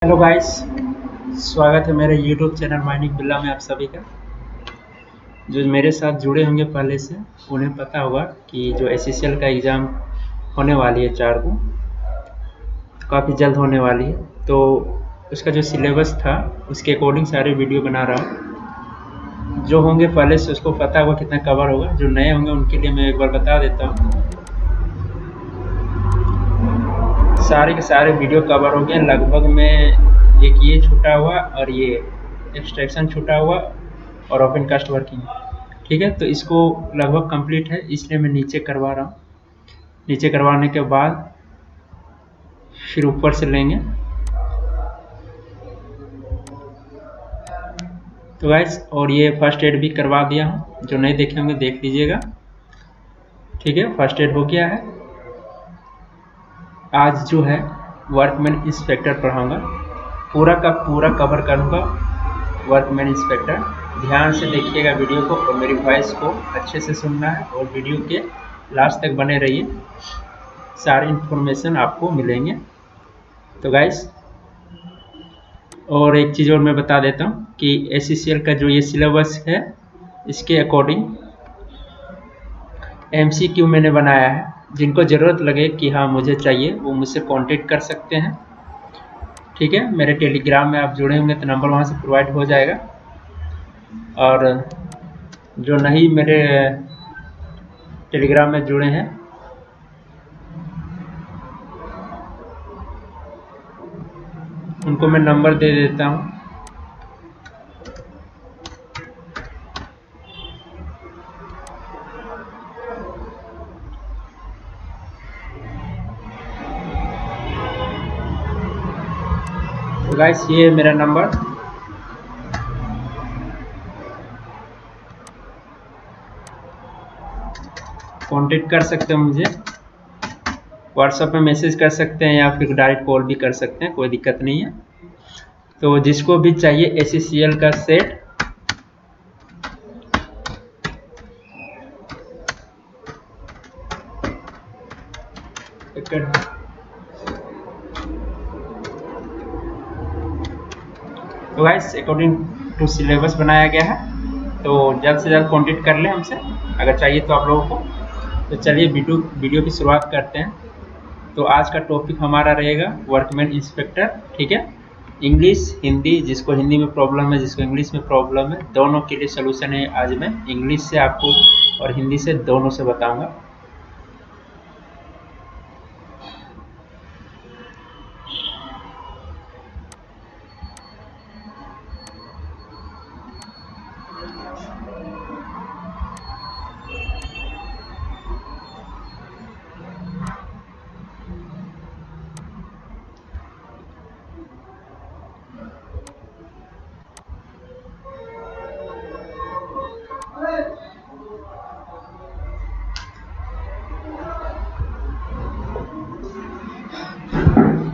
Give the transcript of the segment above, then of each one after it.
Hello guys, स्वागत है मेरे यूट्यूब चैनल माइनिंग बिल्ला में आप सभी का। जो मेरे साथ जुड़े होंगे पहले से उन्हें पता होगा कि जो एसएससीएल का एग्ज़ाम होने वाली है 4 को, काफ़ी जल्द होने वाली है। तो उसका जो सिलेबस था उसके अकॉर्डिंग सारे वीडियो बना रहा हूँ। जो होंगे पहले से उसको पता होगा कितना कवर होगा, जो नए होंगे उनके लिए मैं एक बार बता देता हूँ। सारे के सारे वीडियो कवर हो गए लगभग में। एक ये छूटा हुआ और ये एक्सट्रैक्शन छूटा हुआ और ओपन कास्ट वर्किंग, ठीक है। तो इसको लगभग कंप्लीट है, इसलिए मैं नीचे करवा रहा हूँ। नीचे करवाने के बाद फिर ऊपर से लेंगे। तो गाइस, और ये फर्स्ट एड भी करवा दिया हूँ, जो नहीं देखे होंगे देख लीजिएगा, ठीक है। फर्स्ट एड हो गया है। आज जो है वर्कमैन इंस्पेक्टर पढ़ाऊँगा, पूरा का पूरा कवर करूँगा वर्कमैन इंस्पेक्टर। ध्यान से देखिएगा वीडियो को और मेरी वॉइस को अच्छे से सुनना है और वीडियो के लास्ट तक बने रहिए, सारी इन्फॉर्मेशन आपको मिलेंगे। तो गाइस, और एक चीज़ और मैं बता देता हूँ कि एसएससीएल का जो ये सिलेबस है इसके अकॉर्डिंग एमसीक्यू मैंने बनाया है। जिनको ज़रूरत लगे कि हाँ मुझे चाहिए वो मुझसे कांटेक्ट कर सकते हैं, ठीक है। मेरे टेलीग्राम में आप जुड़े होंगे तो नंबर वहाँ से प्रोवाइड हो जाएगा। और जो नहीं मेरे टेलीग्राम में जुड़े हैं उनको मैं नंबर दे देता हूँ। तो गाइस, ये है मेरा नंबर। कांटेक्ट कर सकते हैं मुझे, व्हाट्सएप में मैसेज कर सकते हैं या फिर डायरेक्ट कॉल भी कर सकते हैं, कोई दिक्कत नहीं है। तो जिसको भी चाहिए एसएससीएल का सेट, तो गाइस अकॉर्डिंग टू सिलेबस बनाया गया है, तो जल्द से जल्द कांटेक्ट कर लें हमसे अगर चाहिए तो आप लोगों को। तो चलिए वीडियो की शुरुआत करते हैं। तो आज का टॉपिक हमारा रहेगा वर्कमैन इंस्पेक्टर, ठीक है। इंग्लिश हिंदी, जिसको हिंदी में प्रॉब्लम है जिसको इंग्लिश में प्रॉब्लम है, दोनों के लिए सोल्यूशन है। आज मैं इंग्लिश से आपको और हिंदी से दोनों से बताऊंगा।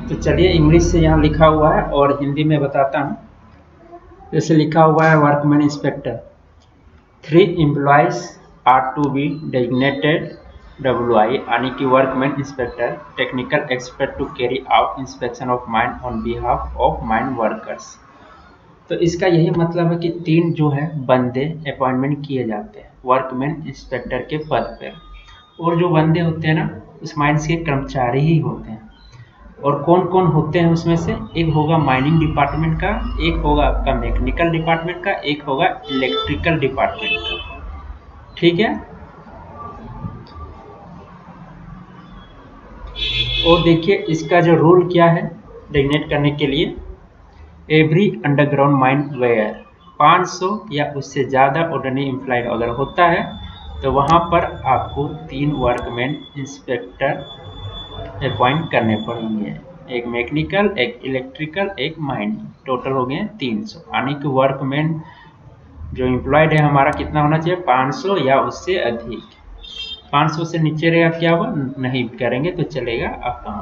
तो चलिए, इंग्लिश से यहाँ लिखा हुआ है और हिंदी में बताता हूँ। जैसे लिखा हुआ है workman inspector, 3 employees are to be designated WI यानी कि workman inspector, technical expert to carry out inspection of mine on behalf of mine workers. तो इसका यही मतलब है कि 3 जो है बंदे अपॉइंटमेंट किए जाते हैं वर्कमैन इंस्पेक्टर के पद पर। और जो बंदे होते हैं ना उस माइंस के कर्मचारी ही होते हैं। और कौन कौन होते हैं उसमें से, एक होगा माइनिंग डिपार्टमेंट का, एक होगा आपका मैकेनिकल डिपार्टमेंट का, एक होगा इलेक्ट्रिकल डिपार्टमेंट का, ठीक है। और देखिए इसका जो रूल क्या है डेजिग्नेट करने के लिए, एवरी अंडरग्राउंड माइन वेयर 500 या उससे ज़्यादा ऑर्डिनरी एम्प्लॉयड अगर होता है तो वहाँ पर आपको 3 वर्कमैन इंस्पेक्टर अपॉइंट करने पड़ेंगे, एक मैकेनिकल, एक इलेक्ट्रिकल, एक माइनिंग। टोटल हो गए 300, यानी कि वर्कमैन जो एम्प्लॉयड है हमारा कितना होना चाहिए, 500 या उससे अधिक। 500 से नीचे रहेगा क्या हुआ, नहीं करेंगे तो चलेगा आपका।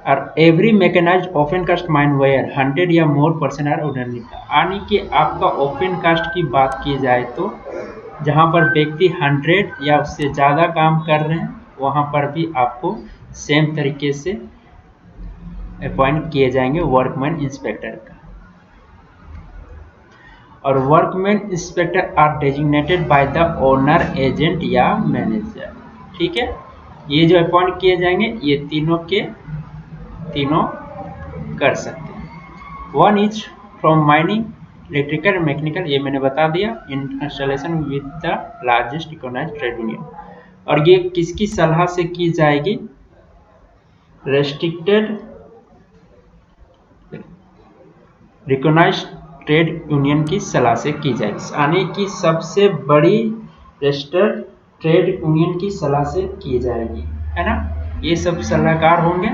और every mechanised open cast mine where 100 या मोर पर्सन आर ऑर्डिनरी, यानी कि आपका ओपन कास्ट की बात की जाए तो जहाँ पर व्यक्ति 100 या उससे ज़्यादा काम कर रहे हैं वहाँ पर भी आपको सेम तरीके से अपॉइंट किए जाएंगे वर्कमैन इंस्पेक्टर का। और workman inspector are designated by the owner, agent या मैनेजर। ठीक है, ये जो अपॉइंट किए जाएंगे ये तीनों के तीनों कर सकते हैं। One is from mining, electrical, mechanical, ये मैंने बता दिया, in consultation with the largest recognised trade union. और ये किसकी सलाह से की जाएगी? रेस्ट्रिक्टेड रिकॉग्नाइज्ड ट्रेड यूनियन की सलाह से की जाएगी, यानी कि सबसे बड़ी रजिस्टर्ड ट्रेड यूनियन की सलाह से की जाएगी, है ना। ये सब सलाहकार होंगे,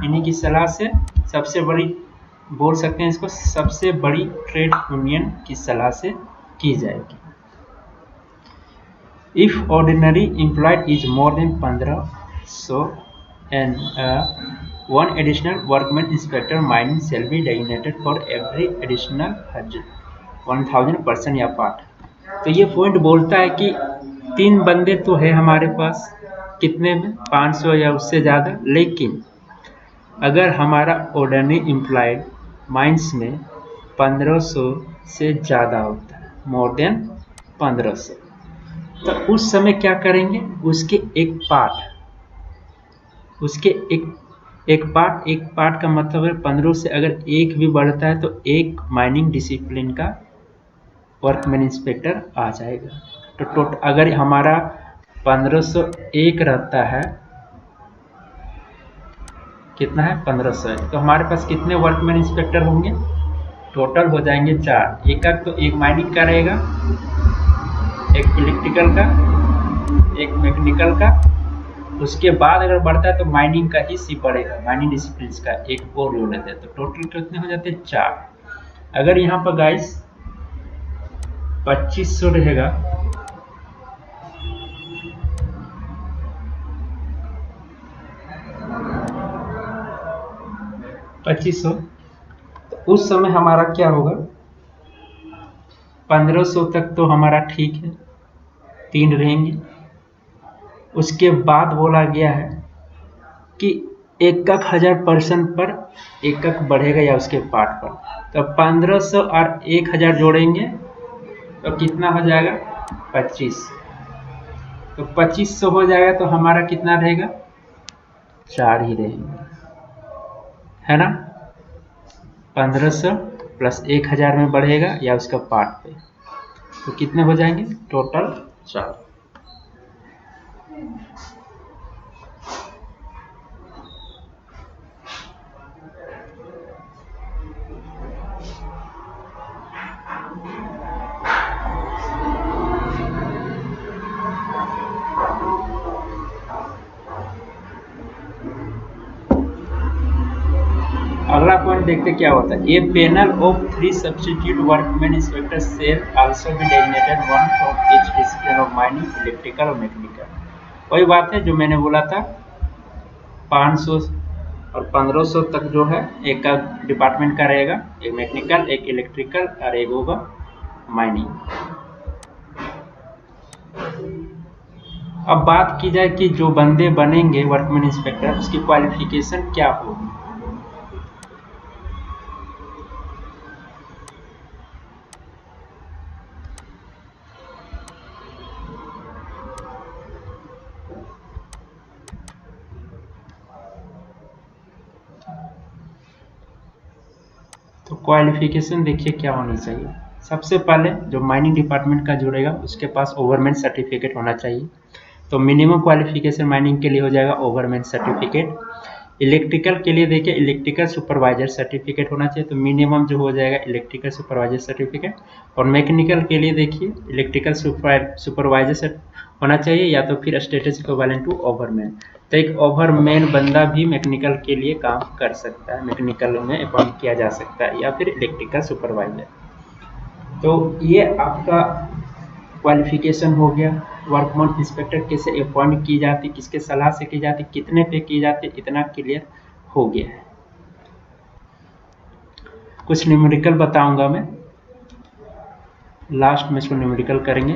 इन्हीं की सलाह से सबसे बड़ी, बोल सकते हैं इसको, सबसे बड़ी ट्रेड यूनियन की सलाह से की जाएगी। If ordinary employed is more than 1500 and one additional workman inspector mining shall be designated for every additional 1000 या पार्ट। तो ये पॉइंट बोलता है कि 3 बंदे तो है हमारे पास, कितने में? 500 या उससे ज़्यादा, लेकिन अगर हमारा ऑर्डिनरी एम्प्लॉयड माइंस में 1500 से ज़्यादा होता है, मोर देन 1500, तो उस समय क्या करेंगे? उसके एक पार्ट, उसके एक पार्ट का मतलब है 15 से अगर एक भी बढ़ता है तो एक माइनिंग डिसिप्लिन का वर्कमैन इंस्पेक्टर आ जाएगा। तो टोटल अगर हमारा 1501 रहता है, कितना है? 1501, तो हमारे पास कितने वर्कमैन इंस्पेक्टर होंगे? टोटल हो जाएंगे 4। तो एक माइनिंग का रहेगा, एक इलेक्ट्रिकल का, एक मैकेनिकल का, उसके बाद अगर बढ़ता है तो माइनिंग का ही सी पड़ेगा, माइनिंग डिसिप्लिन का एक और जोड़ लेते हैं, तो टोटल कितने हो जाते हैं? 4। अगर यहाँ पर गाइस 2500 रहेगा, 2500, तो उस समय हमारा क्या होगा? 1500 तक तो हमारा ठीक है, 3 रहेंगे। उसके बाद बोला गया है कि 1000% पर एकक बढ़ेगा या उसके पार्ट पर, तो 1500 और 1000 जोड़ेंगे तो कितना हो जाएगा? 25। तो 2500 हो जाएगा, तो हमारा कितना रहेगा? 4 ही रहेंगे, है ना। 1500 प्लस 1000 में बढ़ेगा या उसका पार्ट पे, तो कितने हो जाएंगे? टोटल 4। अगला पॉइंट देखते क्या होता है। A panel of 3 substitute workman inspector shall also be designated, one from each discipline of mining, electrical और मैकेनिकल। वही बात है जो मैंने बोला था, 500 और 1500 तक जो है एक का डिपार्टमेंट का रहेगा, एक मैकेनिकल, एक इलेक्ट्रिकल और एक होगा माइनिंग। अब बात की जाए कि जो बंदे बनेंगे वर्कमैन इंस्पेक्टर, उसकी क्वालिफिकेशन क्या होगी। तो क्वालिफिकेशन देखिए क्या होनी चाहिए। सबसे पहले जो माइनिंग डिपार्टमेंट का जुड़ेगा उसके पास ओवरमैन सर्टिफिकेट होना चाहिए, तो मिनिमम क्वालिफिकेशन माइनिंग के लिए हो जाएगा ओवरमैन सर्टिफिकेट। इलेक्ट्रिकल के लिए देखिए इलेक्ट्रिकल सुपरवाइजर सर्टिफिकेट होना चाहिए, तो मिनिमम जो हो जाएगा इलेक्ट्रिकल सुपरवाइजर सर्टिफिकेट। और मैकेनिकल के लिए देखिए इलेक्ट्रिकल सुपरवाइजर होना चाहिए, या तो फिर स्टेटस इक्विवेलेंट टू ओवरमैन। तो एक ओवरमैन बंदा भी मैकेनिकल के लिए काम कर सकता है, मैकेनिकल में अपॉइंट किया जा सकता है, या फिर इलेक्ट्रिकल सुपरवाइजर। तो ये आपका क्वालिफिकेशन हो गया। वर्कमैन इंस्पेक्टर कैसे अपॉइंट की जाती, किसके सलाह से की जाती, कितने पे की जाती, इतना क्लियर हो गया है। कुछ न्यूमेरिकल बताऊंगा मैं, लास्ट में इसको न्यूमेरिकल करेंगे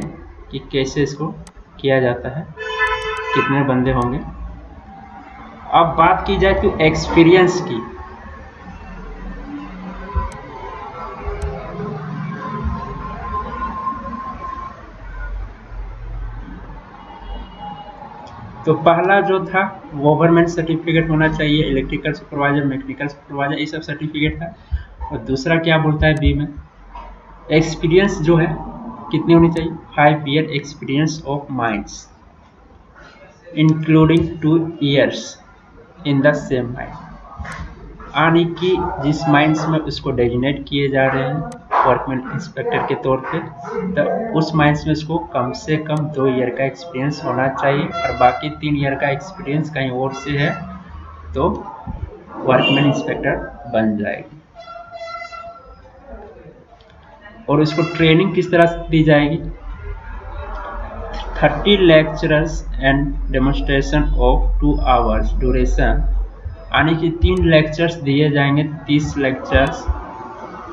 कि कैसे इसको किया जाता है, कितने बंदे होंगे। अब बात की जाए तो एक्सपीरियंस की, तो पहला जो था गवर्नमेंट सर्टिफिकेट होना चाहिए, इलेक्ट्रिकल सुपरवाइजर, मैकेनिकल सुपरवाइजर, ये सब सर्टिफिकेट था। और दूसरा क्या बोलता है बी में, एक्सपीरियंस जो है कितनी होनी चाहिए, 5 year experience of mines including 2 years in the same mines, यानी कि जिस माइंस में उसको डेजिग्नेट किए जा रहे हैं वर्कमैन इंस्पेक्टर के तौर पे, तो उस माइंस में उसको कम से कम 2 ईयर का एक्सपीरियंस होना चाहिए, और बाकी 3 ईयर का एक्सपीरियंस कहीं और से है तो वर्कमैन इंस्पेक्टर बन जाएगी। और इसको ट्रेनिंग किस तरह से दी जाएगी, 30 lecturers and demonstration of 2 hours duration, यानी कि 3 लेक्चर्स दिए जाएंगे, 30 लेक्चर्स,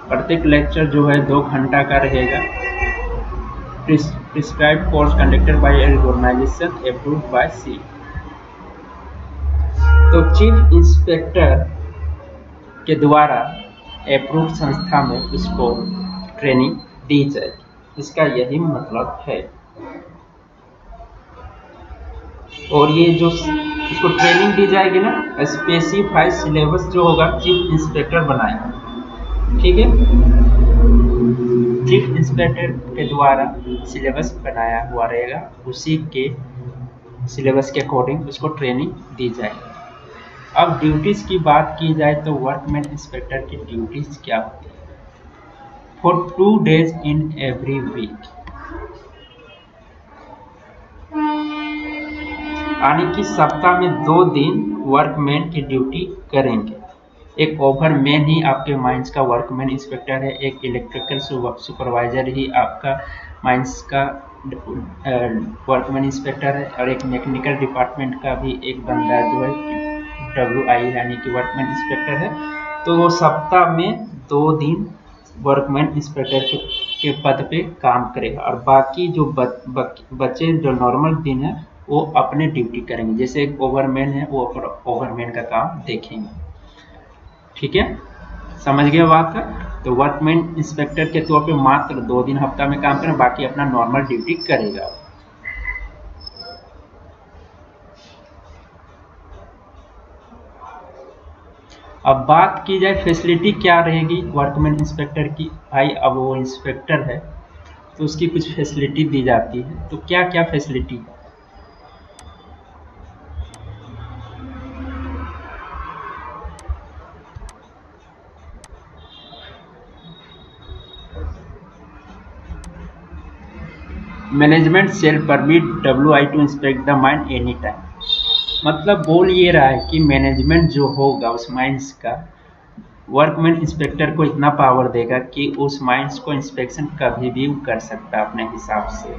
प्रत्येक लेक्चर जो है 2 घंटा का रहेगा। Prescribe course conducted by a organization approved by C. तो चीफ इंस्पेक्टर के द्वारा अप्रूव्ड संस्था में उसको ट्रेनिंग दी जाएगी, इसका यही मतलब है। और ये जो इसको ट्रेनिंग दी जाएगी ना, स्पेसिफाइड सिलेबस जो होगा चीफ इंस्पेक्टर बनाएगा, ठीक है। चीफ इंस्पेक्टर के द्वारा सिलेबस बनाया हुआ रहेगा, उसी के सिलेबस के अकॉर्डिंग उसको ट्रेनिंग दी जाएगी। अब ड्यूटीज की बात की जाए तो वर्कमैन इंस्पेक्टर की ड्यूटीज क्या होती है, for 2 days in every week, यानी कि सप्ताह में 2 दिन वर्कमैन की ड्यूटी करेंगे। एक ओवरमैन ही आपके माइंस का वर्कमैन इंस्पेक्टर है, एक इलेक्ट्रिकल सुपरवाइजर ही आपका माइंस का वर्कमैन इंस्पेक्टर है, और एक मैकेनिकल डिपार्टमेंट का भी एक बंदा जो है WI यानी कि वर्कमैन इंस्पेक्टर है। तो वो सप्ताह में 2 दिन वर्कमैन इंस्पेक्टर के पद पे काम करेगा, और बाकी जो बचे जो नॉर्मल दिन है वो अपने ड्यूटी करेंगे। जैसे एक ओवरमैन है वो ओवरमैन का काम देखेंगे, ठीक है, समझ गए बात है। तो वर्कमैन इंस्पेक्टर के तौर पे मात्र 2 दिन हफ्ता में काम करें, बाकी अपना नॉर्मल ड्यूटी करेगा। अब बात की जाए फैसिलिटी क्या रहेगी वर्कमैन इंस्पेक्टर की, भाई अब वो इंस्पेक्टर है तो उसकी कुछ फैसिलिटी दी जाती है। तो क्या क्या फैसिलिटी है, management shall permit WI to inspect the mine any time, मतलब बोल ये रहा है कि मैनेजमेंट जो होगा उस माइंस का वर्कमैन इंस्पेक्टर को इतना पावर देगा कि उस माइंस को इंस्पेक्शन कभी भी कर सकता है अपने हिसाब से,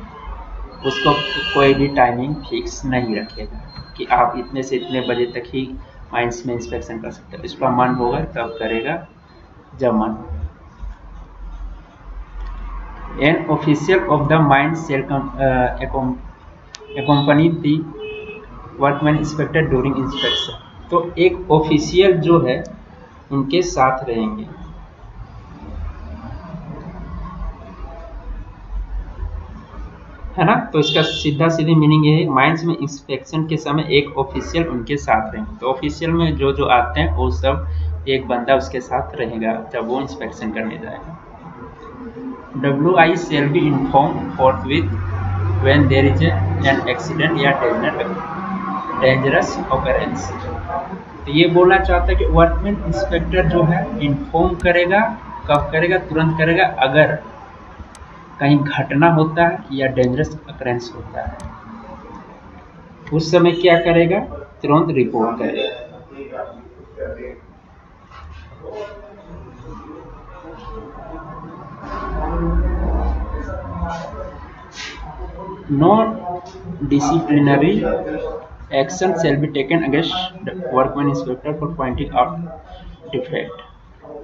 उसको कोई भी टाइमिंग फिक्स नहीं रखेगा कि आप इतने से इतने बजे तक ही माइंस में इंस्पेक्शन कर सकते हैं। उसका मन होगा तब करेगा जब मन। An official of the mine shall accompany the workman inspector during inspection, तो एक ऑफिशियल जो है उनके साथ रहेंगे, है ना। तो इसका सीधा सीधी मीनिंग ये है, माइंस में इंस्पेक्शन के समय एक ऑफिशियल उनके साथ रहेंगे। तो ऑफिशियल में जो जो आते हैं वो सब एक बंदा उसके साथ रहेगा जब वो इंस्पेक्शन करने जाएगा। WI shall be informed forthwith when there is an accident या dangerous occurrence। तो ये बोलना चाहता है कि वर्कमैन इंस्पेक्टर जो है इन्फॉर्म करेगा, कब करेगा, तुरंत करेगा अगर कहीं घटना होता है या डेंजरस अकरेंस होता है, उस समय क्या करेगा, तुरंत रिपोर्ट करेगा। No disciplinary action shall be taken against workman inspector for pointing out defect.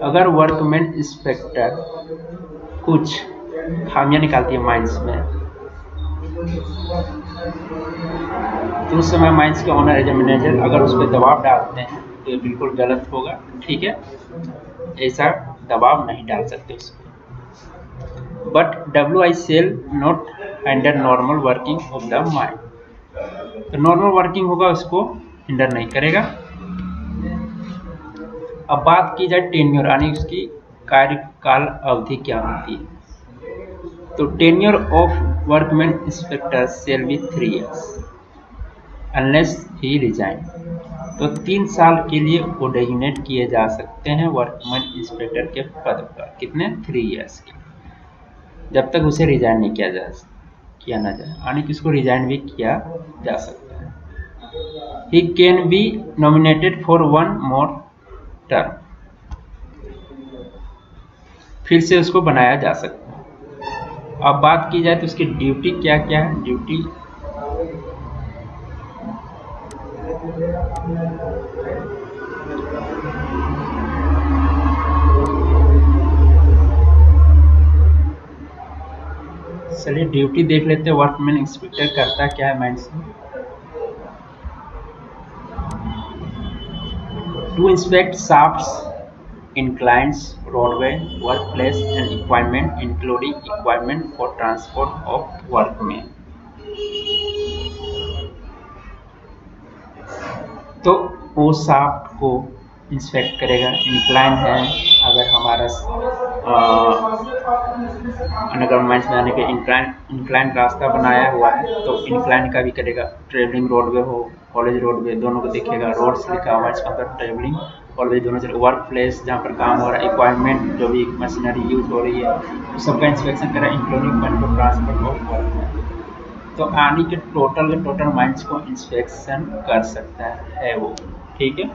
अगर वर्कमैन इंस्पेक्टर कुछ खामियां निकालती है माइंस में, तो उस समय माइंस के ओनर एज ए मैनेजर अगर उस पर दबाव डालते हैं तो ये बिल्कुल गलत होगा, ठीक है, ऐसा दबाव नहीं डाल सकते उस पर। But WI shall not hinder normal working of the mine, तो नॉर्मल वर्किंग होगा, उसको हिंडर नहीं करेगा। अब बात की जाए टेन्योर यानी उसकी कार्यकाल अवधि क्या होती है। तो tenure of workman inspector shall be 3 years unless he resign. तो 3 साल के लिए वो डेजिग्नेट किए जा सकते हैं वर्कमैन इंस्पेक्टर के पद पर। कितने? 3 years के, जब तक उसे रिजाइन नहीं किया ना जाए, यानी कि उसको रिजाइन भी किया जा सकता है। He can be nominated for 1 more term, फिर से उसको बनाया जा सकता है। अब बात की जाए तो उसकी ड्यूटी क्या क्या है। ड्यूटी चलिए ड्यूटी देख लेते हैं, वर्कमैन इंस्पेक्टर करता क्या है माइंस में। To inspect shafts, inclines, roadway, workplace and equipment including equipment for transport of workmen। तो वो शाफ्ट को इंस्पेक्ट करेगा। इंक्लाइन है, अगर हमारा अंडरग्राउंड माइंस में आने के इंक्लाइन रास्ता बनाया हुआ है तो इंक्लाइन का भी करेगा। ट्रेवलिंग रोडवे हो, कॉलेज रोडवे, दोनों को देखेगा। रोड्स लिखा हुआ है इसका मतलब ट्रेवलिंग कॉलेज दोनों चले। वर्क प्लेस जहाँ पर काम हो रहा है, इक्वाइपमेंट जो भी मशीनरी यूज हो रही है उस सबका इंस्पेक्शन करेगा, इंक्लूडिंग ट्रांसपोर्ट ऑफ वर्क। तो आने के टोटल माइंस को इंस्पेक्शन कर सकता है वो, ठीक है।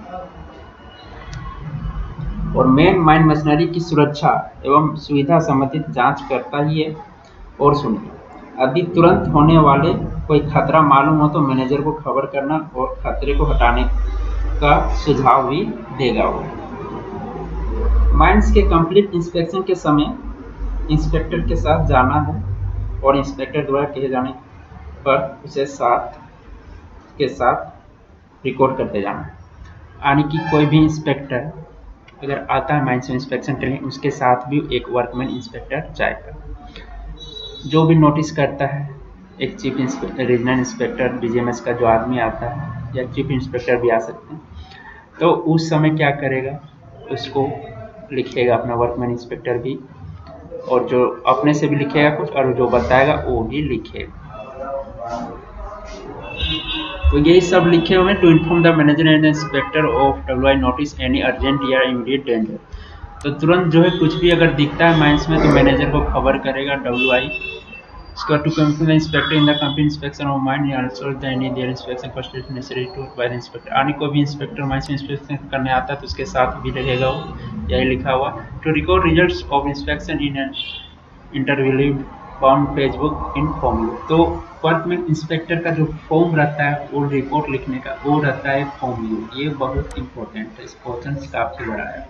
और मेन माइन मशीनरी की सुरक्षा एवं सुविधा संबंधित जांच करता ही है। और सुनिए, यदि तुरंत होने वाले कोई खतरा मालूम हो तो मैनेजर को खबर करना और खतरे को हटाने का सुझाव भी देगा वो। माइंस के कंप्लीट इंस्पेक्शन के समय इंस्पेक्टर के साथ जाना है और इंस्पेक्टर द्वारा कहे जाने पर उसे के साथ रिकॉर्ड करते जाना है। यानी कि कोई भी इंस्पेक्टर अगर आता है माइंस में इंस्पेक्शन के लिए, उसके साथ भी एक वर्कमैन इंस्पेक्टर जाएगा। जो भी नोटिस करता है, एक chief inspector, regional inspector, DGMS का जो आदमी आता है या चीफ इंस्पेक्टर भी आ सकते हैं, तो उस समय क्या करेगा, उसको लिखेगा अपना वर्कमैन इंस्पेक्टर भी, और जो अपने से भी लिखेगा कुछ और जो बताएगा वो भी लिखेगा। तो यही सब लिखे हुए। To inform the manager and inspector of WI notice any urgent या इमीडिएट डेंजर। तो तुरंत जो है कुछ भी अगर दिखता है माइंस में तो मैनेजर को खबर करेगा WI। उसका to confirm the inspector in the company inspection of mine या also the any their inspection first is necessary to by the inspector. आने को भी इंस्पेक्टर माइंस में इंस्पेक्शन करने आता है तो उसके साथ भी रहेगा वो, यही लिखा हुआ। To record results of inspection in an interview form Facebook in form. तो वर्कमैन इंस्पेक्टर का जो फॉर्म रहता है वो रिपोर्ट लिखने का, वो रहता है फॉर्म यू। ये बहुत इंपॉर्टेंट है, इस क्वेश्चन काफी बड़ा है।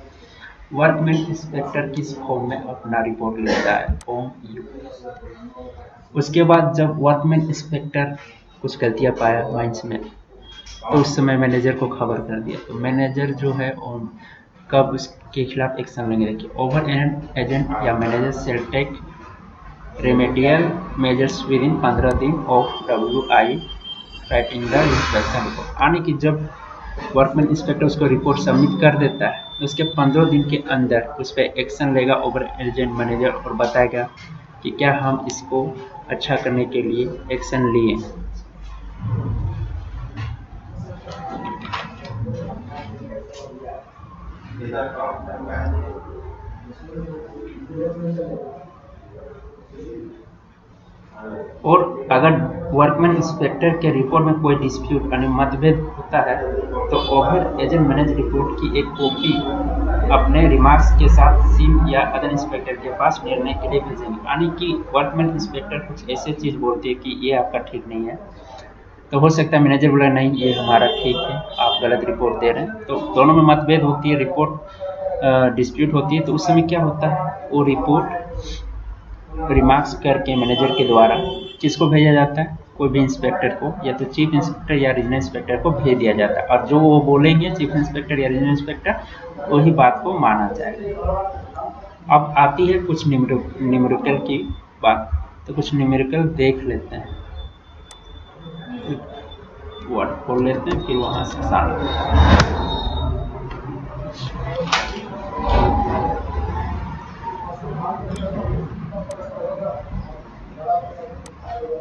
वर्कमैन इंस्पेक्टर किस फॉर्म में अपना रिपोर्ट लिखता है? Form you. उसके बाद जब वर्कमैन इंस्पेक्टर कुछ गलतियां पाया माइंस में तो उस समय मैनेजर को खबर कर दिया। तो मैनेजर जो है कब उसके खिलाफ एक्शन लेंगे? देखिए, ओवर एजेंट या manager shall take remedial measures within 15 दिन of WI writing the inspection report. यानी कि जब वर्कमैन इंस्पेक्टर उसको रिपोर्ट सबमिट कर देता है तो उसके 15 दिन के अंदर उस पर एक्शन लेगा ओवर एजेंट मैनेजर और बताएगा कि क्या हम इसको अच्छा करने के लिए एक्शन लिए। और अगर वर्कमैन इंस्पेक्टर के रिपोर्ट में कोई डिस्प्यूट यानी मतभेद होता है तो ओवर एजेंट मैनेज रिपोर्ट की एक कॉपी अपने रिमार्क्स के साथ सिम या अदर इंस्पेक्टर के पास निर्णय के लिए भेजेंगे। यानी कि वर्कमैन इंस्पेक्टर कुछ ऐसे चीज़ बोलती है कि ये आपका ठीक नहीं है, तो हो सकता है मैनेजर बोला नहीं ये हमारा ठीक है, आप गलत रिपोर्ट दे रहे हैं। तो दोनों में मतभेद होती है, रिपोर्ट डिस्प्यूट होती है। तो उस समय क्या होता है, वो रिपोर्ट रिमार्क्स करके मैनेजर के द्वारा किसको भेजा जाता है? कोई भी इंस्पेक्टर को, या तो चीफ इंस्पेक्टर या रीजनल इंस्पेक्टर को भेज दिया जाता है। और जो वो बोलेंगे चीफ इंस्पेक्टर या रीजनल इंस्पेक्टर, वही बात को माना जाएगा। अब आती है कुछ न्यूमेरिकल की बात, तो कुछ न्यूमेरिकल देख लेते हैं। वर्ड खोल लेते हैं, फिर वहां से सारा।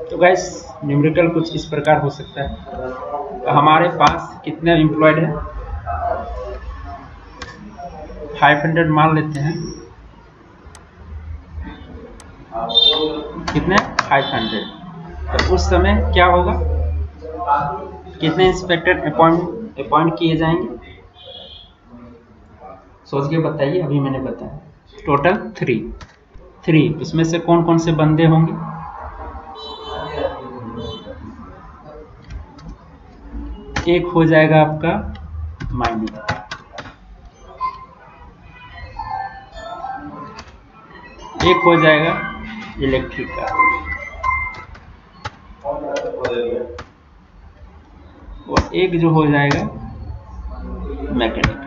तो गाइस न्यूमेरिकल कुछ इस प्रकार हो सकता है। तो हमारे पास कितने एम्प्लॉयड है, 500 मान लेते हैं। कितने, 500। तो उस समय क्या होगा, कितने इंस्पेक्टर अपॉइंट किए जाएंगे, सोच के बताइए। अभी मैंने बताया टोटल 3। उसमें से कौन कौन से बंदे होंगे, एक हो जाएगा आपका माइनिंग, एक हो जाएगा इलेक्ट्रिक का, और एक जो हो जाएगा मैकेनिक।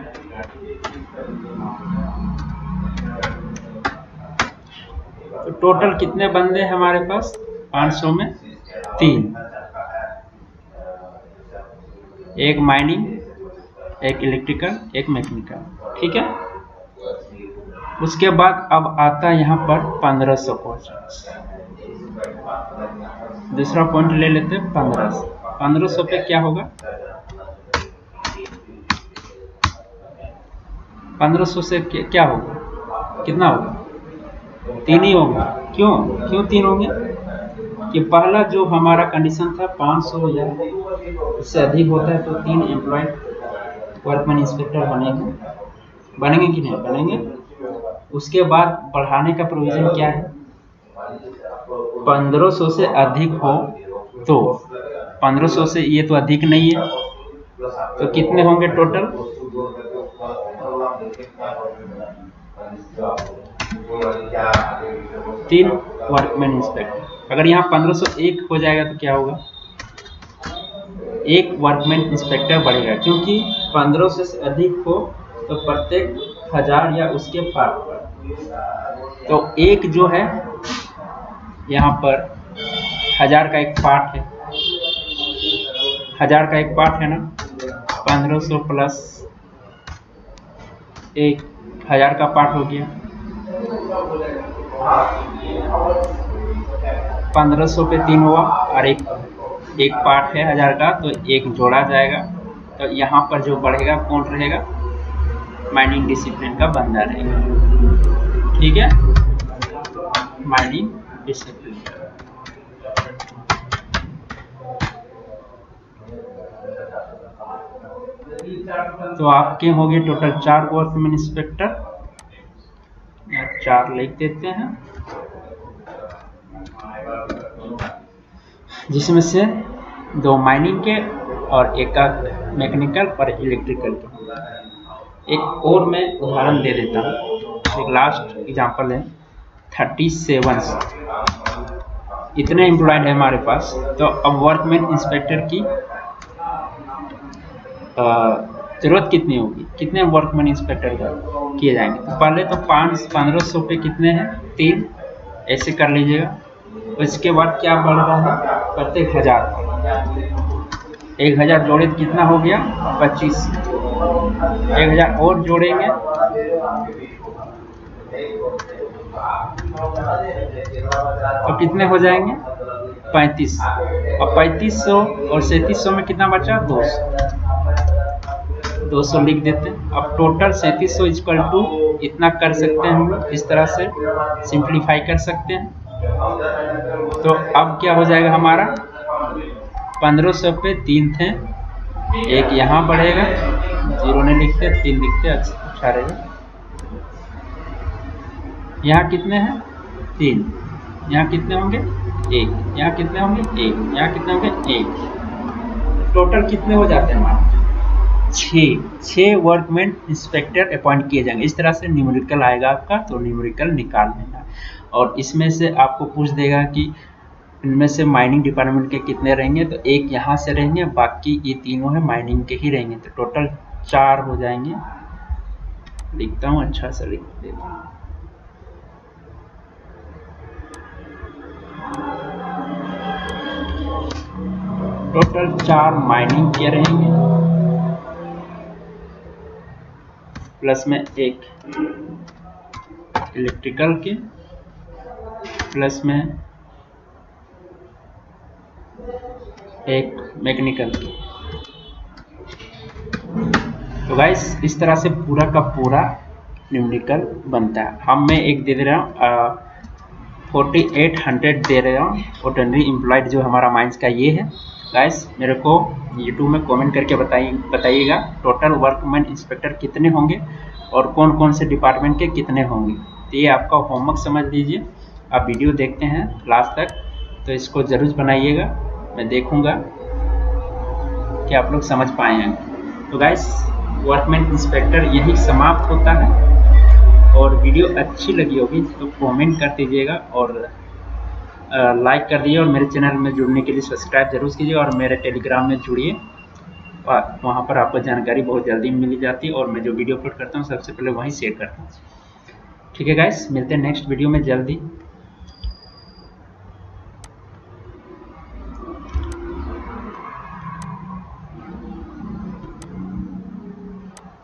तो टोटल कितने बंदे हैं हमारे पास, 500 में 3, एक माइनिंग, एक इलेक्ट्रिकल, एक मैकेनिकल, ठीक है। उसके बाद अब आता है यहाँ पर 1500 क्वेश्चन। दूसरा पॉइंट ले लेते हैं 1500 पे क्या होगा, 1500 से क्या होगा, कितना होगा, 3 ही होगा। क्यों 3 होंगे, कि पहला जो हमारा कंडीशन था 500 या उससे अधिक होता है तो 3 एम्प्लॉय वर्कमैन इंस्पेक्टर बनेंगे कि नहीं बनेंगे। उसके बाद बढ़ाने का प्रोविजन क्या है, 1500 से अधिक हो तो, 1500 से ये तो अधिक नहीं है, तो कितने होंगे टोटल, 3 वर्कमैन इंस्पेक्टर। अगर यहाँ 1501 हो जाएगा तो क्या होगा, एक वर्कमैन इंस्पेक्टर बढ़ेगा, क्योंकि 1500 से अधिक हो तो प्रत्येक 1000 या उसके पार पर, तो एक जो है यहाँ पर 1000 का एक पार्ट है, 1000 का एक पार्ट है ना, 1500 प्लस 1000 का पार्ट हो गया, 1500 पे 3 हुआ, और एक पार्ट है 1000 का, तो एक जोड़ा जाएगा। तो यहाँ पर जो बढ़ेगा कौन रहेगा, माइनिंग डिसिप्लिन का बंदा रहेगा, ठीक है, माइनिंग डिसिप्लिन। तो आपके हो गए टोटल 4 वर्कमैन इंस्पेक्टर, 4 लिख देते हैं, जिसमें से 2 माइनिंग के और एक मैकेनिकल और इलेक्ट्रिकल के। एक और मैं उदाहरण दे देता हूँ, एक लास्ट एग्जांपल है, 37 इतने एम्प्लॉयड है हमारे पास। तो अब वर्कमैन इंस्पेक्टर की जरूरत कितनी होगी, कितने वर्कमैन इंस्पेक्टर किए जाएंगे। तो पहले तो 1500 पे कितने हैं, 3, ऐसे कर लीजिएगा। उसके बाद क्या बढ़ रहा है, प्रत्येक 1000 जोड़े तो कितना हो गया, 25, 1000 और जोड़ेंगे तो कितने हो जाएंगे, 35। अब 3500 और 3700 में कितना बचा, 200 लिख देते हैं। अब टोटल 3700 इक्वल टू इतना कर सकते हैं हम लोग, इस तरह से सिंप्लीफाई कर सकते हैं। तो अब क्या हो जाएगा हमारा, 1500 पे 3 थे, एक यहाँ बढ़ेगा, 0 नहीं लिखते, 3 लिखते, अच्छा रहेगा। यहाँ कितने हैं, 3, यहाँ कितने होंगे, 1, यहाँ कितने होंगे, 1, यहाँ कितने होंगे, 1। टोटल कितने हो जाते हैं हमारे, 6 वर्कमैन इंस्पेक्टर अपॉइंट किए जाएंगे। इस तरह से न्यूमेरिकल आएगा आपका, तो न्यूमेरिकल निकाल लेना। और इसमें से आपको पूछ देगा कि इनमें से माइनिंग डिपार्टमेंट के कितने रहेंगे, तो एक यहाँ से रहेंगे, बाकी ये तीनों है माइनिंग के ही रहेंगे, तो टोटल 4 हो जाएंगे। लिखता हूँ, अच्छा से लिख देता हूँ, टोटल 4 माइनिंग के रहेंगे, प्लस में एक इलेक्ट्रिकल के, प्लस में एक मैकेनिकल की। तो गाइस इस तरह से पूरा का पूरा न्यूमेरिकल बनता है। हम मैं एक दे रहा हूँ 4800 दे रहा हूँ ऑर्डिनरी एम्प्लॉयड जो हमारा माइंस का ये है। गाइस मेरे को यूट्यूब में कमेंट करके बताइएगा टोटल वर्कमैन इंस्पेक्टर कितने होंगे और कौन कौन से डिपार्टमेंट के कितने होंगे। तो ये आपका होमवर्क समझ लीजिए। आप वीडियो देखते हैं लास्ट तक तो इसको ज़रूर बनाइएगा, मैं देखूँगा कि आप लोग समझ पाए हैं। तो गाइस वर्कमैन इंस्पेक्टर यही समाप्त होता है। और वीडियो अच्छी लगी होगी तो कमेंट कर दीजिएगा और लाइक कर दीजिए, और मेरे चैनल में जुड़ने के लिए सब्सक्राइब जरूर कीजिए और मेरे टेलीग्राम में जुड़िए। वहाँ पर आपको जानकारी बहुत जल्दी मिल जाती है और मैं जो वीडियो अपलोड करता हूँ सबसे पहले वहीं शेयर करता हूँ। ठीक है गाइस, मिलते हैं नेक्स्ट वीडियो में जल्दी।